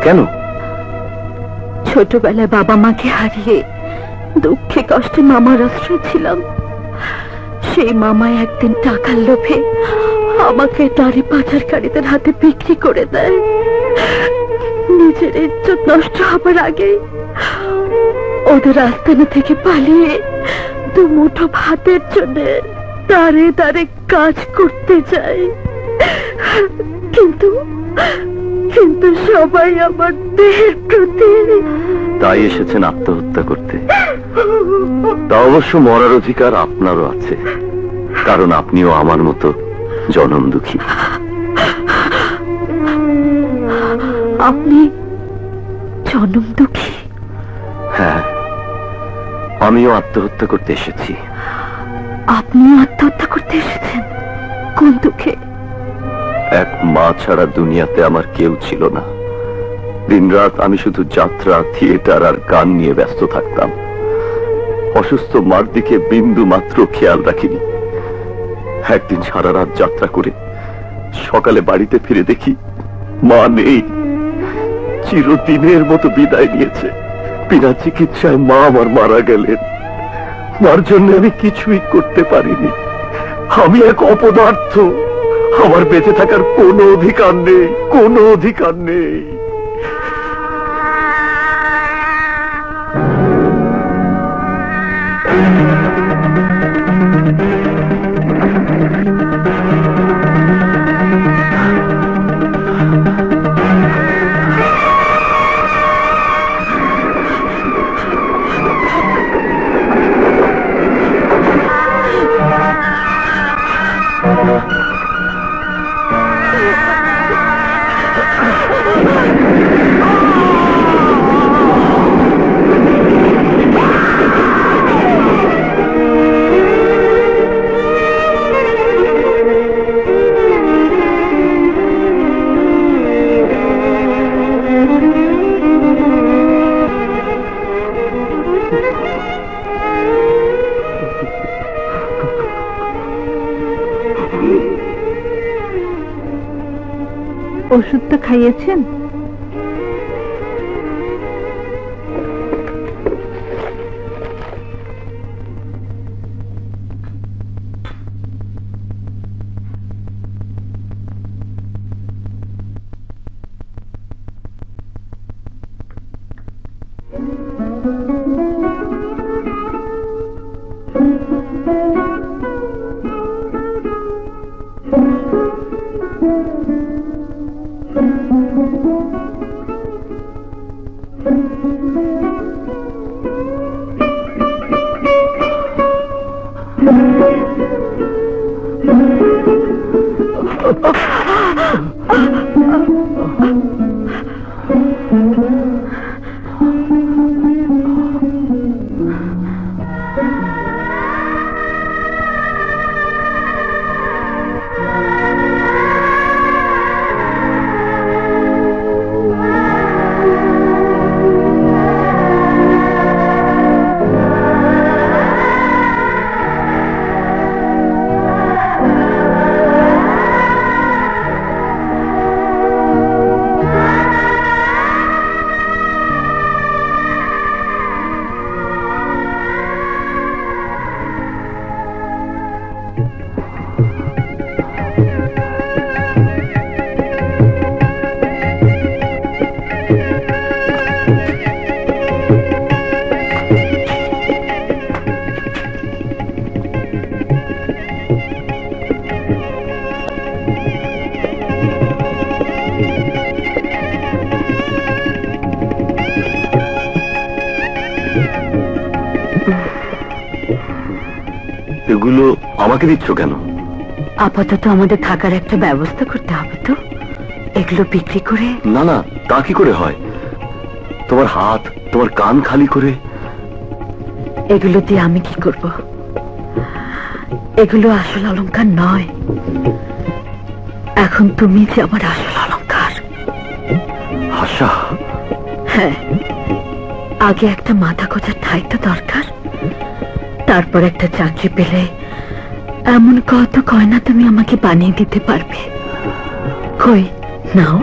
কেন? ছোটবেলায় বাবা মাকে হারিয়ে দুঃখে কষ্টে মামার আশ্রয় ছিলাম। সেই মামায় একদিন টাকার লোভে আমাকে নারী পাচারকারীদের হাতে বিক্রি করে দেয়। নিজের ইজ্জত নষ্ট হবার আগে ওদের আস্তানা থেকে পালিয়ে দুমুঠো ভাতের জন্য দাঁড়ে দাঁড়ে কাজ করতে যাই। কিন্তু কিন্তু সবাই আমার দেহের প্রতি। তাই এসেছেন আত্মহত্যা করতে? তা অবশ্য মরার অধিকার আপনারও আছে, কারণ আপনিও আমার মতো জনম দুঃখী। আপনি জনম দুঃখী? হ্যাঁ, আমিও আত্মহত্যা করতে এসেছি। আপনিও আত্মহত্যা করতে এসেছেন? কোন দুঃখে? এক মা ছাড়া দুনিয়াতে আমার কেউ ছিল না। দিনরাত আমি শুধু যাত্রা, থিয়েটার আর গান নিয়ে ব্যস্ত থাকতাম। অসুস্থ মার দিকে বিন্দু মাত্র খেয়াল রাখিনি। একদিন সারা রাত যাত্রা করে সকালে বাড়িতে ফিরে দেখি মা নেই, চিরদিনের মতো বিদায় নিয়েছে। বিনা চিকিৎসায় মা আমার মারা গেলেন। মার জন্য আমি কিছুই করতে পারিনি। আমি এক অপদার্থ। আমার বেঁচে থাকার কোনো অধিকার নেই, কোনো অধিকার নেই। ওষুধটা খাইয়েছেন? এগুলো আমাকে দিচ্ছ কেন? আপাতত আমাদের থাকার একটা ব্যবস্থা করতে হবে তো। এগুলো বিক্রি করে? না না, তা কি করে হয়? তোমার হাত, তোমার কান খালি করে। এগুলো দিয়ে আমি কি করব? এগুলো আসল অলংকার নয়। এখন তুমি যে আমার আসল অলংকার। আশা? হ্যাঁ, আগে একটা মাথা গোজার ঠাই তো দরকার। তারপর একটা চাকরি পেলে এমন কত গয়না তুমি আমাকে বানিয়ে দিতে পারবে। কই নাও।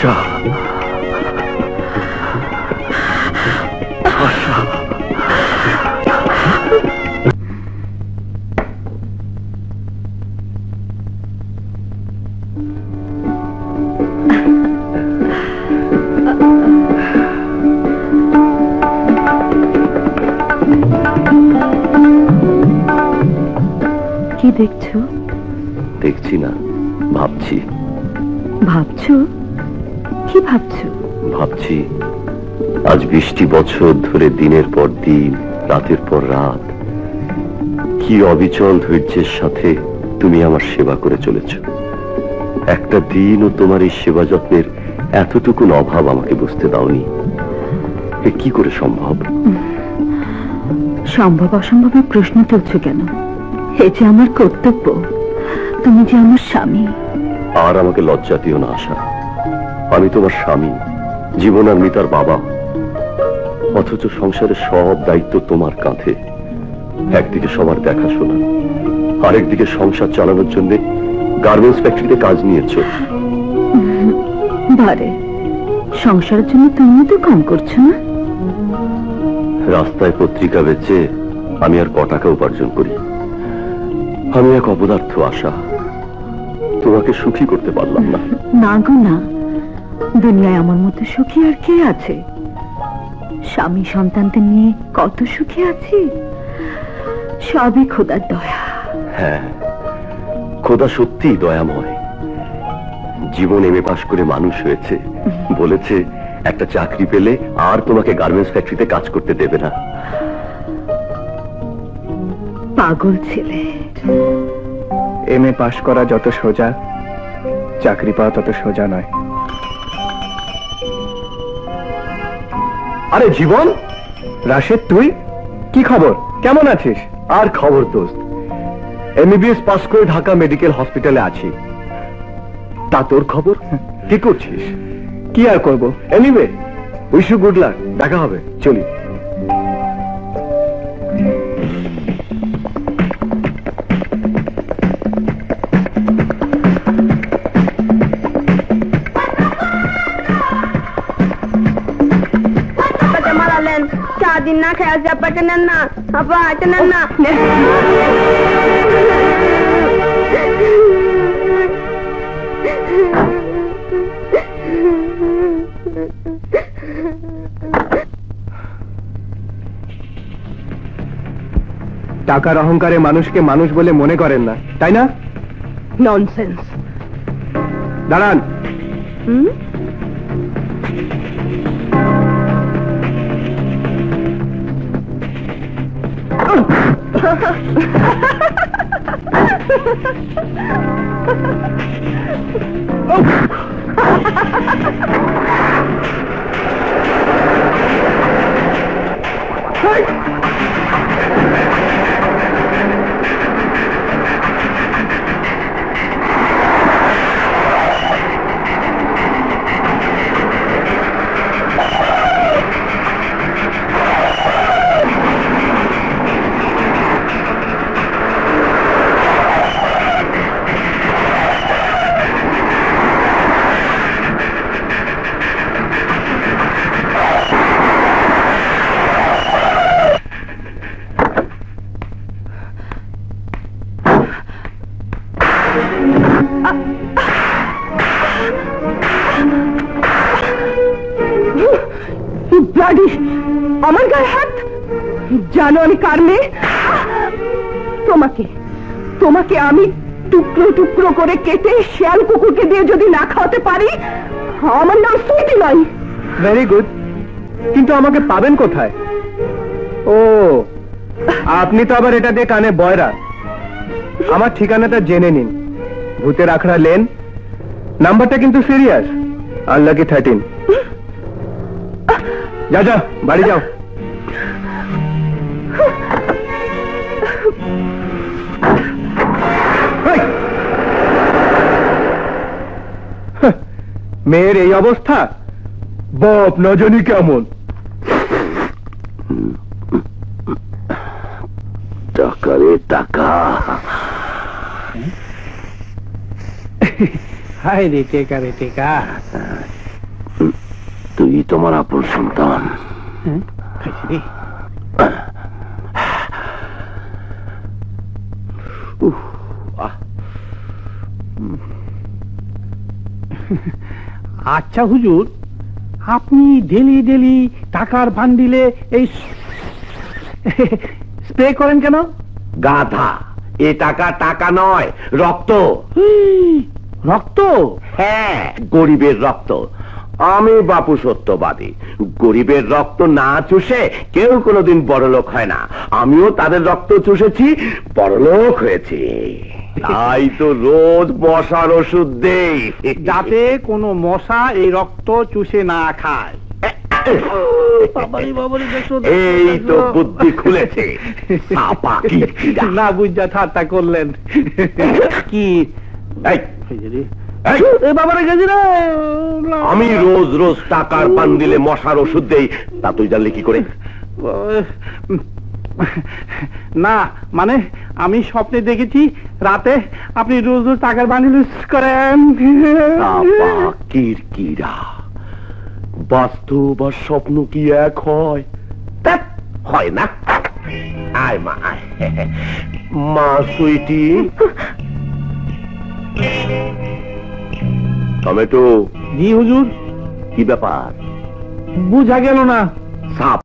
আশা, আশা। কি দেখছো? দেখছি না, ভাবছি। ভাবছো? কি ভাবছো? ভাবছি আজ 20টি বছর ধরে দিনের পর দিন, রাতের পর রাত কি অবিচল ধৈর্যের সাথে তুমি আমার সেবা করে চলেছ। একটা দিনও তোমার এই সেবা যত্নের এতটুকু অভাব আমাকে বুঝতে দাওনি। এ কি করে সম্ভব? সম্ভব অসম্ভবের প্রশ্ন তুলছো কেন? এ যে আমার কর্তব্য। তুমি যে আমার স্বামী। আর আমাকে লজ্জা দিও না আশা। আমি তোমার স্বামী, জীবন আর মিতার বাবা, অথচ সংসারের সব দায়িত্ব তোমার কাঁধে। একদিকে সবার দেখাশোনা, আরেকদিকে সংসার চালানোর জন্য গার্মেন্টস ফ্যাক্টরিতে কাজ নিয়েছ। বারে সংসারের জন্য তুমিও তো কম করছো না। রাস্তায় পত্রিকা বেচে আমি আর ক টাকা উপার্জন করি। আমি এক অপদার্থ আশা, তোমাকে সুখী করতে পারলাম না। না গো না, দুনিয়ায় আমার মতো সুখী আর কে আছে? স্বামী সন্তানদের নিয়ে কত সুখী আছি। সবই খোদার দয়া। হ্যাঁ, খোদা সত্যিই দয়াময়। জীবন এমএ পাশ করে মানুষ হয়েছে, বলেছে একটা চাকরি পেলে আর তোমাকে গার্মেন্টস ফ্যাক্টরিতে কাজ করতে দেবে না। পাগল ছেলে। এমএ পাশ করা যত সোজা, চাকরি পাওয়া তত সোজা নয়। আরে জীবন, রাশেদ, তুই কি খবর? কেমন আছিস? আর খবর দোস্ত, এমবিবিএস পাস করে ঢাকা মেডিকেল হসপিটালে আছি। তা তোর খবর? কি করছিস? কি আর করব? Anyway, wish you good luck. দেখা হবে, চলি। মারালেন 4 দিন না খেয়ে আসছে। আপাকে নেন না, আপা এটা নেন না। টাকার অহংকারে মানুষকে মানুষ বলে মনে করেন না, তাই না? ননসেন্স। দাঁড়ান। আমার গায়ে হাত! জানো আমি কার মেয়ে? তোমাকে তোমাকে আমি টুকরো টুকরো করে কেটে শিয়াল কুকুরকে দিয়ে যদি না খাওয়াতে পারি, আমার নাম সুইটি নয়। ভেরি গুড, কিন্তু আমাকে পাবেন কোথায়? ও, আপনি তো আবার এটা দিয়ে কানে বয়রা। আমার ঠিকানাটা জেনে নিন। ভূতের আখড়া লেন, নাম্বারটা কিন্তু সিরিয়াস। আনলাকি 13। যা যা, বাড়ি যাও। মেয়ের এই অবস্থা, বাপ না জানি কেমন। টাকা রে টাকা। হাই রে টেকা রে টেকা। তুই তোমার আপন সন্তান। আচ্ছা হুজুর, আপনি ডেলি ডেলি টাকার বান্ডিলে এই স্প্রে করেন কেন? গাধা, এ টাকা টাকা নয়, রক্ত। রক্ত? হ্যাঁ, গরিবের রক্ত। আমি বাপু সত্যবাদী, গরিবের রক্ত না চুষে কেউ কোনোদিন বড়লোক হয় না। আমিও তাদের রক্ত চুষেছি, বড়লোক হয়েছি। তাই তো রোজ মশার ওষুধ দেই, যাতে কোনো মশা এই রক্ত চুষে না খায়। এই তো বুদ্ধি খুলেছে। সাপা কিরকিরা। না বুঝা ঠাট্টা করলেন। কি এই, এই, বাবারে গেছি রে। আমি রোজ রোজ টাকার বান্ডিলে মশার ওষুধ দেই, তা তুই জানলি কি করে? না মানে আমি স্বপ্নে দেখেছি রাতে আপনি রোজ রোজ টাকার বান্ডিল ইউজ করেন। সাপা কিরকিরা। বাস্তব আর স্বপ্ন কি এক হয়? ধ্যাৎ, হয় না। আয় মা, আয়। মা সুইটি। টমেটো। জি হুজুর। কি ব্যাপার? বুঝা গেল না। সাপ